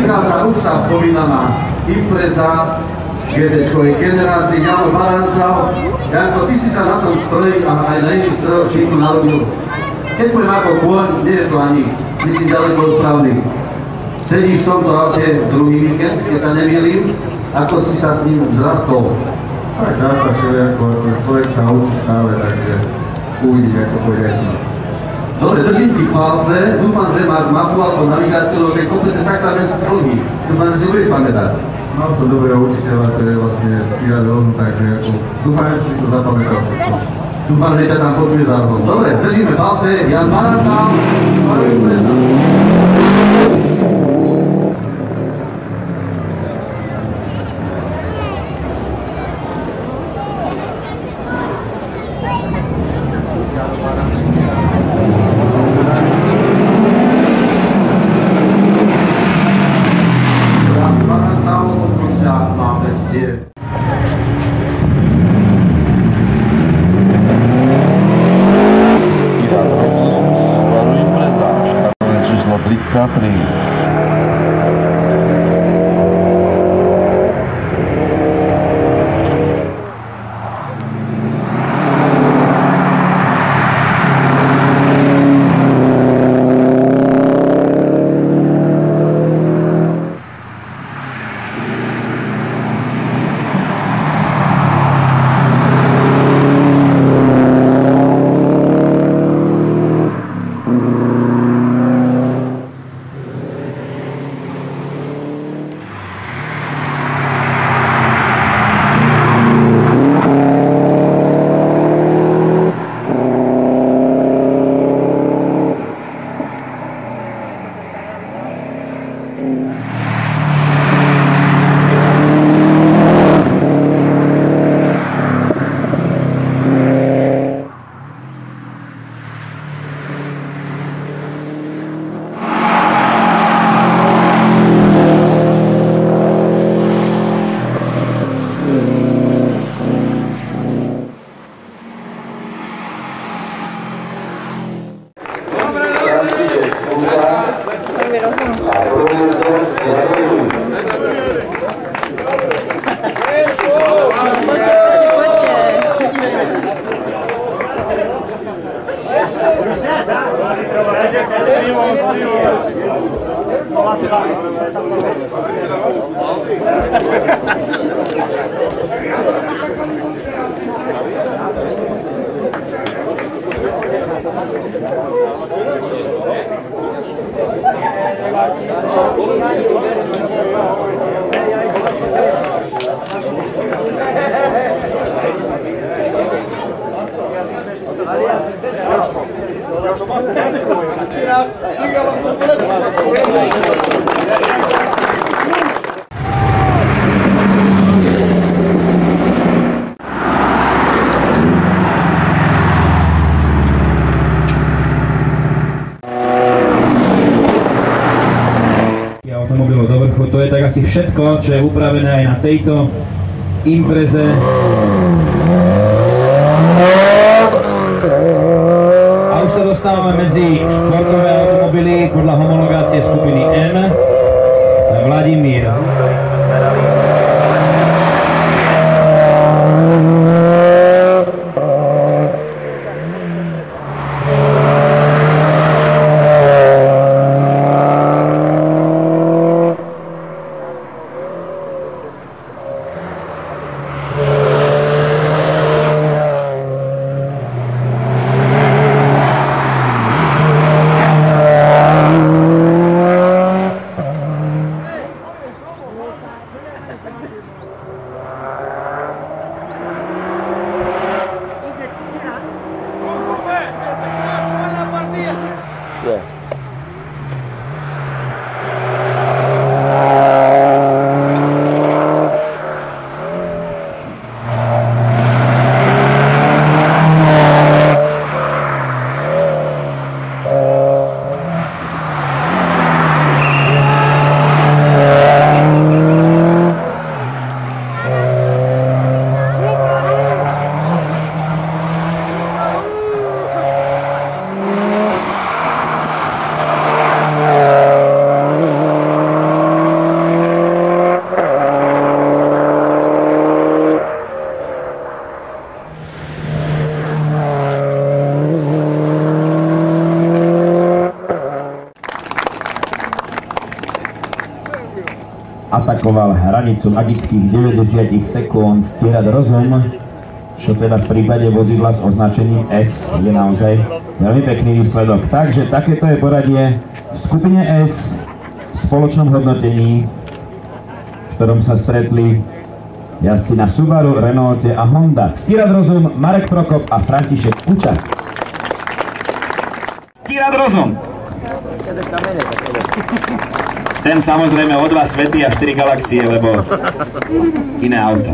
prichádza už tá spomínaná impreza GT-škovej generácie Jano Baranta. Janko, ty si sa na tom stroji a aj na iných strojoch šíku narobil. Keď tvoj ako kôň, nie je to ani, myslím, ďaleko od pravdy. Sedíš v tomto aute druhý víkend, keď sa nemýlim, ako si sa s ním vzrastol? Tak dá sa všelijako, človek sa učí stále, takže uvidíme, ako pôjde. Dobre, držím ti palce, dúfam, že máš mapu alebo navigáciu, lebo tej kopnice Sakramenský dlhý. Dúfam, že si budeš pamätať. Mal som dobrého učiteľa, to je vlastne Spíra Rozum, takže dúfam, že si to zapamätal všetko. Dúfam, že ťa tam počuje zároveň. Dobre, držíme palce, Jan Baranta, automobilov do vrchu. To je tak asi všetko, čo je upravené aj na tejto impreze. A už sa dostávame medzi športové automobily podľa homologácie skupiny N. Vladimír. atakoval hranicu magických 90 sekúnd Ctirad Rozum, čo teda v prípade vozidla s označením S je naozaj veľmi pekný výsledok. Takže takéto je poradie v skupine S v spoločnom hodnotení, v ktorom sa stretli jazdci na Subaru, Renaulte a Honda. Ctirad Rozum, Marek Prokop a František Kuča. Ctirad Rozum. Ten samozrejme o 2 svety a 4 galaxie, lebo iné auto.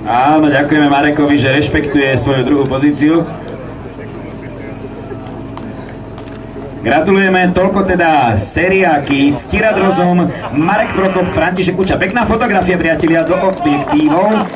Áno, ďakujeme Marekovi, že rešpektuje svoju druhú pozíciu. Gratulujeme, toľko teda sériáky Ctirad Rozum, Marek Prokop, František Kuča. Pekná fotografia, priatelia, do objektívov.